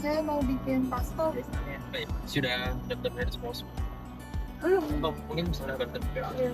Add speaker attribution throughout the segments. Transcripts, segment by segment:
Speaker 1: Saya mau bikin paspor.
Speaker 2: Sudah daftar semua?
Speaker 1: Belum.
Speaker 2: Oh, mungkin sudah daftar.
Speaker 1: Iya.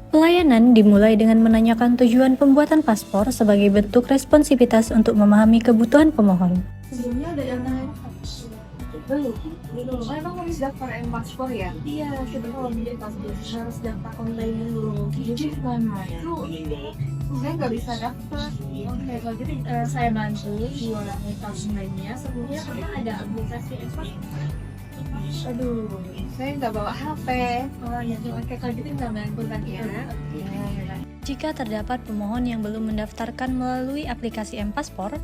Speaker 3: Pelayanan dimulai dengan menanyakan tujuan pembuatan paspor sebagai bentuk responsivitas untuk memahami kebutuhan pemohon.
Speaker 1: Sebelumnya ada yang lain? Belum. Oh, emang harus daftar paspor ya? Iya, kita kalau bikin paspor harus daftar online dulu. Jadi gimana itu? Saya nggak bisa daftar. Oke, kalau gitu saya bantu buat online-nya. Sebelumnya pernah ada aplikasi paspor? Aduh, saya nggak bawa HP. Oh ya, oke kalau gitu nggak bantu kan ya?
Speaker 3: Jika terdapat pemohon yang belum mendaftarkan melalui aplikasi M-Paspor,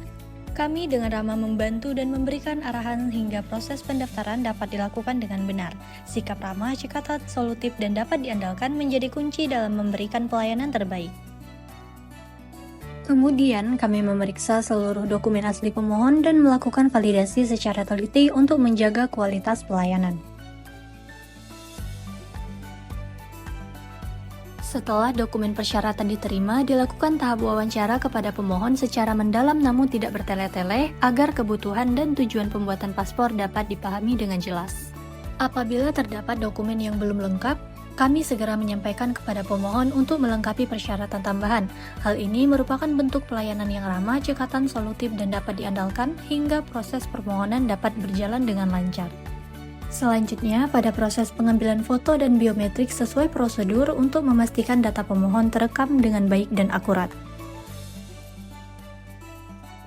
Speaker 3: kami dengan ramah membantu dan memberikan arahan hingga proses pendaftaran dapat dilakukan dengan benar. Sikap ramah, cekatan, solutif, dan dapat diandalkan menjadi kunci dalam memberikan pelayanan terbaik. Kemudian, kami memeriksa seluruh dokumen asli pemohon dan melakukan validasi secara teliti untuk menjaga kualitas pelayanan. Setelah dokumen persyaratan diterima, dilakukan tahap wawancara kepada pemohon secara mendalam namun tidak bertele-tele agar kebutuhan dan tujuan pembuatan paspor dapat dipahami dengan jelas. Apabila terdapat dokumen yang belum lengkap, kami segera menyampaikan kepada pemohon untuk melengkapi persyaratan tambahan. Hal ini merupakan bentuk pelayanan yang ramah, cekatan, solutif, dan dapat diandalkan hingga proses permohonan dapat berjalan dengan lancar. Selanjutnya, pada proses pengambilan foto dan biometrik sesuai prosedur untuk memastikan data pemohon terekam dengan baik dan akurat.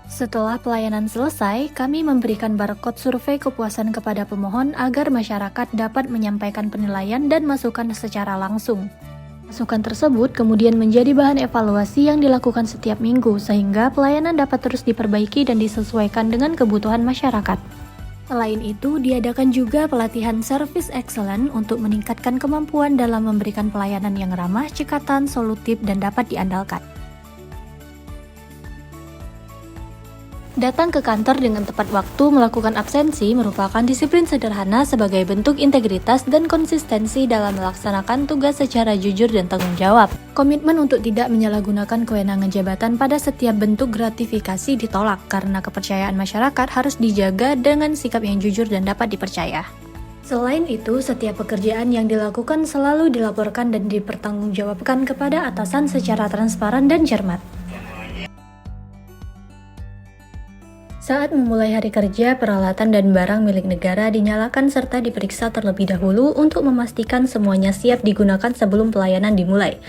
Speaker 3: Setelah pelayanan selesai, kami memberikan barcode survei kepuasan kepada pemohon agar masyarakat dapat menyampaikan penilaian dan masukan secara langsung. Masukan tersebut kemudian menjadi bahan evaluasi yang dilakukan setiap minggu sehingga pelayanan dapat terus diperbaiki dan disesuaikan dengan kebutuhan masyarakat. Selain itu, diadakan juga pelatihan Service Excellence untuk meningkatkan kemampuan dalam memberikan pelayanan yang ramah, cekatan, solutif, dan dapat diandalkan. Datang ke kantor dengan tepat waktu melakukan absensi merupakan disiplin sederhana sebagai bentuk integritas dan konsistensi dalam melaksanakan tugas secara jujur dan tanggung jawab. Komitmen untuk tidak menyalahgunakan kewenangan jabatan pada setiap bentuk gratifikasi ditolak karena kepercayaan masyarakat harus dijaga dengan sikap yang jujur dan dapat dipercaya. Selain itu, setiap pekerjaan yang dilakukan selalu dilaporkan dan dipertanggungjawabkan kepada atasan secara transparan dan cermat. Saat memulai hari kerja, peralatan dan barang milik negara dinyalakan serta diperiksa terlebih dahulu untuk memastikan semuanya siap digunakan sebelum pelayanan dimulai.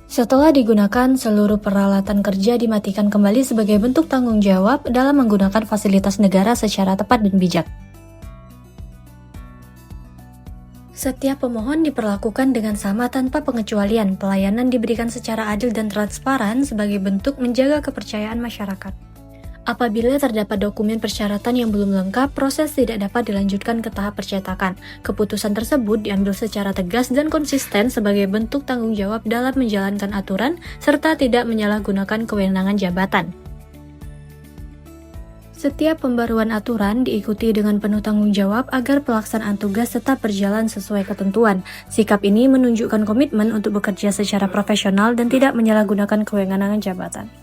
Speaker 3: Setelah digunakan, seluruh peralatan kerja dimatikan kembali sebagai bentuk tanggung jawab dalam menggunakan fasilitas negara secara tepat dan bijak. Setiap pemohon diperlakukan dengan sama tanpa pengecualian. Pelayanan diberikan secara adil dan transparan sebagai bentuk menjaga kepercayaan masyarakat. Apabila terdapat dokumen persyaratan yang belum lengkap, proses tidak dapat dilanjutkan ke tahap percetakan. Keputusan tersebut diambil secara tegas dan konsisten sebagai bentuk tanggung jawab dalam menjalankan aturan, serta tidak menyalahgunakan kewenangan jabatan. Setiap pembaruan aturan diikuti dengan penuh tanggung jawab agar pelaksanaan tugas tetap berjalan sesuai ketentuan. Sikap ini menunjukkan komitmen untuk bekerja secara profesional dan tidak menyalahgunakan kewenangan jabatan.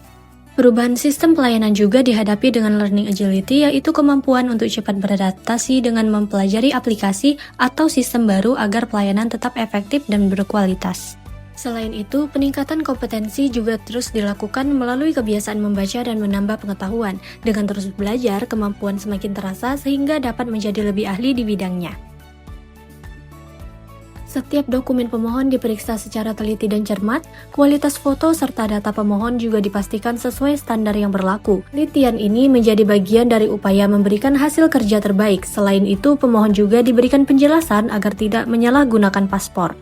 Speaker 3: Perubahan sistem pelayanan juga dihadapi dengan learning agility, yaitu kemampuan untuk cepat beradaptasi dengan mempelajari aplikasi atau sistem baru agar pelayanan tetap efektif dan berkualitas. Selain itu, peningkatan kompetensi juga terus dilakukan melalui kebiasaan membaca dan menambah pengetahuan. Dengan terus belajar, kemampuan semakin terasa sehingga dapat menjadi lebih ahli di bidangnya. Setiap dokumen pemohon diperiksa secara teliti dan cermat, kualitas foto serta data pemohon juga dipastikan sesuai standar yang berlaku. Penelitian ini menjadi bagian dari upaya memberikan hasil kerja terbaik. Selain itu, pemohon juga diberikan penjelasan agar tidak menyalahgunakan paspor.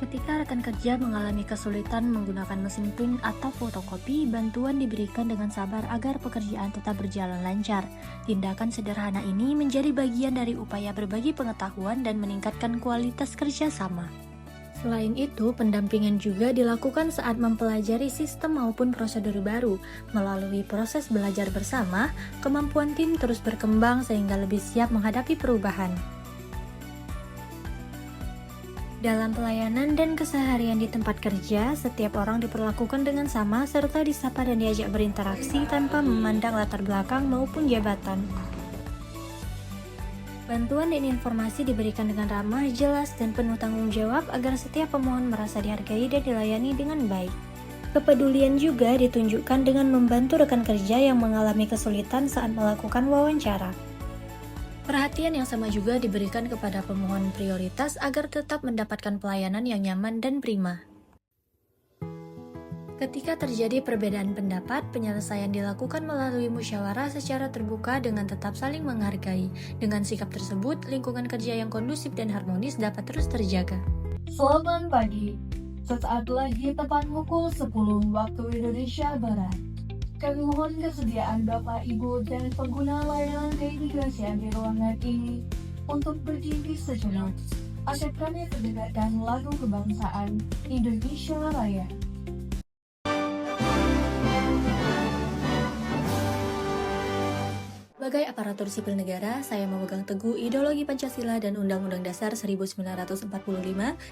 Speaker 3: Ketika rekan kerja mengalami kesulitan menggunakan mesin print atau fotokopi, bantuan diberikan dengan sabar agar pekerjaan tetap berjalan lancar. Tindakan sederhana ini menjadi bagian dari upaya berbagi pengetahuan dan meningkatkan kualitas kerja sama. Selain itu, pendampingan juga dilakukan saat mempelajari sistem maupun prosedur baru. Melalui proses belajar bersama, kemampuan tim terus berkembang sehingga lebih siap menghadapi perubahan. Dalam pelayanan dan keseharian di tempat kerja, setiap orang diperlakukan dengan sama serta disapa dan diajak berinteraksi tanpa memandang latar belakang maupun jabatan. Bantuan dan informasi diberikan dengan ramah, jelas, dan penuh tanggung jawab agar setiap pemohon merasa dihargai dan dilayani dengan baik. Kepedulian juga ditunjukkan dengan membantu rekan kerja yang mengalami kesulitan saat melakukan wawancara. Perhatian yang sama juga diberikan kepada pemohon prioritas agar tetap mendapatkan pelayanan yang nyaman dan prima. Ketika terjadi perbedaan pendapat, penyelesaian dilakukan melalui musyawarah secara terbuka dengan tetap saling menghargai. Dengan sikap tersebut, lingkungan kerja yang kondusif dan harmonis dapat terus terjaga.
Speaker 1: Selamat pagi. Sesaat lagi tepat pukul 10 waktu Indonesia Barat. Kami mohon kesediaan Bapak, Ibu, dan pengguna layanan keimigrasian di ruangan ini untuk berdiri sejenak. Asyik kami mendengarkan lagu kebangsaan Indonesia Raya.
Speaker 3: Sebagai aparatur sipil negara, saya memegang teguh ideologi Pancasila dan Undang-Undang Dasar 1945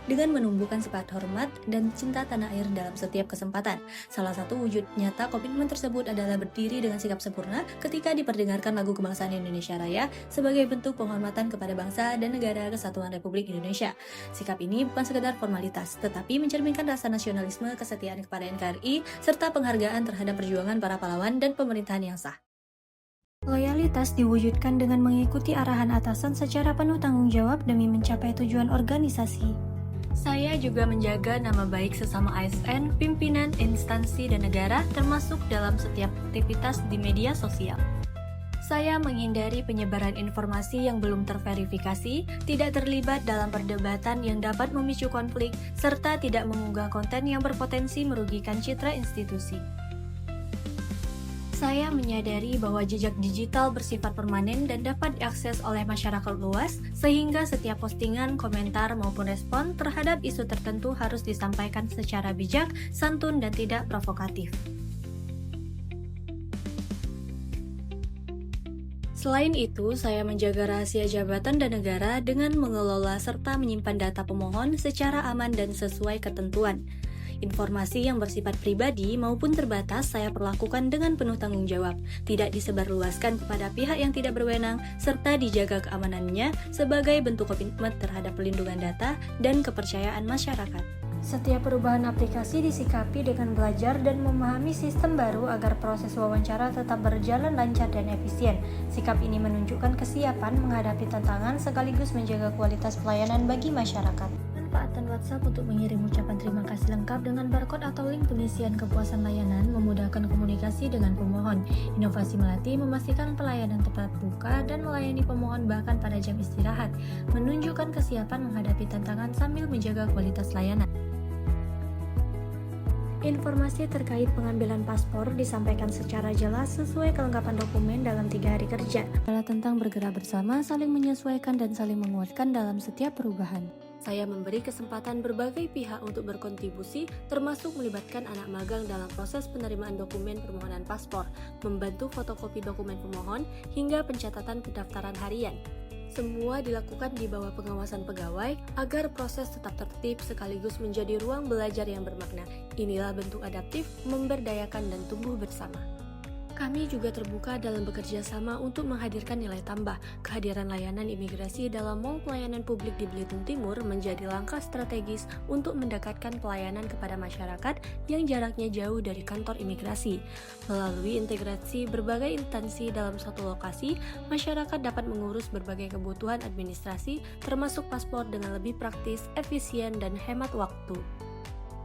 Speaker 3: dengan menumbuhkan sifat hormat dan cinta tanah air dalam setiap kesempatan. Salah satu wujud nyata komitmen tersebut adalah berdiri dengan sikap sempurna ketika diperdengarkan lagu kebangsaan Indonesia Raya sebagai bentuk penghormatan kepada bangsa dan negara kesatuan Republik Indonesia. Sikap ini bukan sekedar formalitas, tetapi mencerminkan rasa nasionalisme, kesetiaan kepada NKRI, serta penghargaan terhadap perjuangan para pahlawan dan pemerintahan yang sah. Loyalitas diwujudkan dengan mengikuti arahan atasan secara penuh tanggung jawab demi mencapai tujuan organisasi. Saya juga menjaga nama baik sesama ASN, pimpinan, instansi, dan negara, termasuk dalam setiap aktivitas di media sosial. Saya menghindari penyebaran informasi yang belum terverifikasi, tidak terlibat dalam perdebatan yang dapat memicu konflik, serta tidak mengunggah konten yang berpotensi merugikan citra institusi. Saya menyadari bahwa jejak digital bersifat permanen dan dapat diakses oleh masyarakat luas, sehingga setiap postingan, komentar, maupun respon terhadap isu tertentu harus disampaikan secara bijak, santun, dan tidak provokatif. Selain itu, saya menjaga rahasia jabatan dan negara dengan mengelola serta menyimpan data pemohon secara aman dan sesuai ketentuan. Informasi yang bersifat pribadi maupun terbatas saya perlakukan dengan penuh tanggung jawab, tidak disebarluaskan kepada pihak yang tidak berwenang, serta dijaga keamanannya sebagai bentuk komitmen terhadap pelindungan data dan kepercayaan masyarakat. Setiap perubahan aplikasi disikapi dengan belajar dan memahami sistem baru agar proses wawancara tetap berjalan lancar dan efisien. Sikap ini menunjukkan kesiapan menghadapi tantangan sekaligus menjaga kualitas pelayanan bagi masyarakat. Manfaatkan WhatsApp untuk mengirim ucapan terima kasih lengkap dengan barcode atau link pengisian kepuasan layanan, memudahkan komunikasi dengan pemohon. Inovasi Melati memastikan pelayanan tepat buka dan melayani pemohon bahkan pada jam istirahat, menunjukkan kesiapan menghadapi tantangan sambil menjaga kualitas layanan. Informasi terkait pengambilan paspor disampaikan secara jelas sesuai kelengkapan dokumen dalam 3 hari kerja. Adalah tentang bergerak bersama, saling menyesuaikan dan saling menguatkan dalam setiap perubahan. Saya memberi kesempatan berbagai pihak untuk berkontribusi, termasuk melibatkan anak magang dalam proses penerimaan dokumen permohonan paspor, membantu fotokopi dokumen pemohon, hingga pencatatan pendaftaran harian. Semua dilakukan di bawah pengawasan pegawai agar proses tetap tertib sekaligus menjadi ruang belajar yang bermakna. Inilah bentuk adaptif, memberdayakan dan tumbuh bersama. Kami juga terbuka dalam bekerja sama untuk menghadirkan nilai tambah. Kehadiran layanan imigrasi dalam Mall Pelayanan Publik di Belitung Timur menjadi langkah strategis untuk mendekatkan pelayanan kepada masyarakat yang jaraknya jauh dari kantor imigrasi. Melalui integrasi berbagai instansi dalam satu lokasi, masyarakat dapat mengurus berbagai kebutuhan administrasi, termasuk paspor dengan lebih praktis, efisien, dan hemat waktu.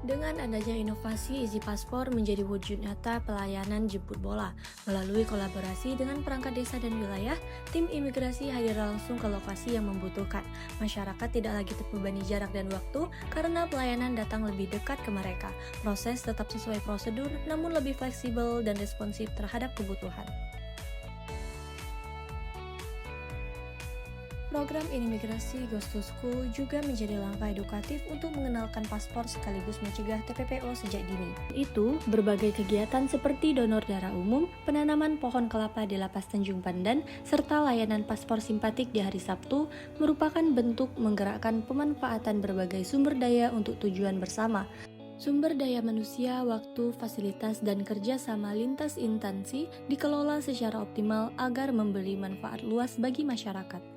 Speaker 3: Dengan adanya inovasi Easy Paspor menjadi wujud nyata pelayanan jemput bola. Melalui kolaborasi dengan perangkat desa dan wilayah, tim imigrasi hadir langsung ke lokasi yang membutuhkan. Masyarakat tidak lagi terbebani jarak dan waktu karena pelayanan datang lebih dekat ke mereka. Proses tetap sesuai prosedur, namun lebih fleksibel dan responsif terhadap kebutuhan. Program imigrasi Goes to School juga menjadi langkah edukatif untuk mengenalkan paspor sekaligus mencegah TPPO sejak dini. Itu berbagai kegiatan seperti donor darah umum, penanaman pohon kelapa di Lapas Tanjung Pandan, serta layanan paspor simpatik di hari Sabtu merupakan bentuk menggerakkan pemanfaatan berbagai sumber daya untuk tujuan bersama. Sumber daya manusia, waktu, fasilitas, dan kerjasama lintas instansi dikelola secara optimal agar memberi manfaat luas bagi masyarakat.